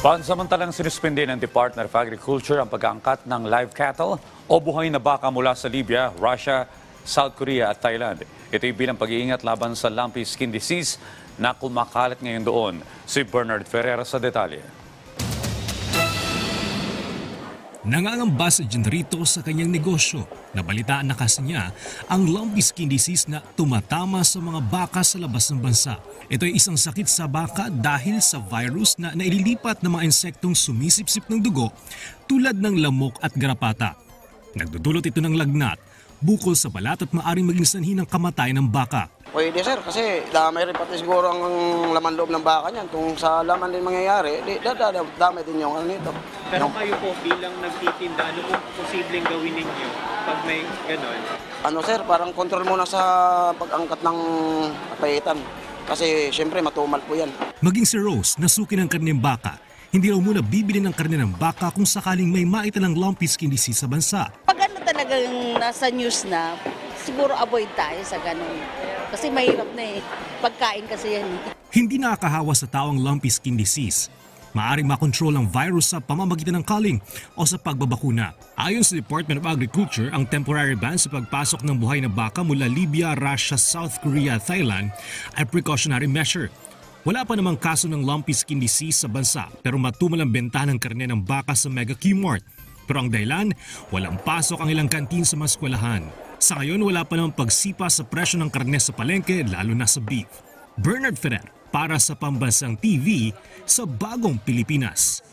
Pansamantalang sinuspindi ng Department of Agriculture ang pag-aangkat ng live cattle o buhay na baka mula sa Libya, Russia, South Korea at Thailand. Ito'y bilang pag-iingat laban sa lumpy skin disease na kumakalat ngayon doon. Si Bernard Ferreira sa detalye. Nangangamba si Genrito sa kanyang negosyo. Nabalitaan na kasi niya ang lumpy skin disease na tumatama sa mga baka sa labas ng bansa. Ito ay isang sakit sa baka dahil sa virus na naililipat ng mga insektong sumisipsip ng dugo tulad ng lamok at garapata. Nagdudulot ito ng lagnat, bukol sa balat at maaring maging sanhi ng kamatayan ng baka. Pwede sir, kasi damay rin pati siguro ang laman loob ng baka niyan. Kung sa laman din mangyayari, damay din yung ano nito. Pero kayo po bilang nagtitinda, ano po posibleng gawin ninyo pag may gano'n? Ano sir, parang control muna sa pag-angkat ng payitan. Kasi siyempre matumal po yan. Maging si Rose, nasuki ng karne ng baka. Hindi raw muna bibili ng karne ng baka kung sakaling may maita ng lumpy skin disease sa bansa. Pag ano talagang nasa news na, siguro avoid tayo sa ganun. Kasi mahirap na eh. Pagkain kasi yan. Hindi nakakahawa sa tao ang lumpy skin disease. Maaring makontrol ang virus sa pamamagitan ng culling o sa pagbabakuna. Ayon sa Department of Agriculture, ang temporary ban sa pagpasok ng buhay na baka mula Libya, Russia, South Korea at Thailand ay precautionary measure. Wala pa namang kaso ng lumpy skin disease sa bansa pero matumal ang bentahan ng karne ng baka sa Mega Q-Mart. Pero ang dahilan, walang pasok ang ilang kantin sa mga eskwelahan. Sa ngayon, wala pa namang pagsipa sa presyo ng karne sa palengke, lalo na sa beef. Bernard Ferrer para sa Pambansang TV sa Bagong Pilipinas.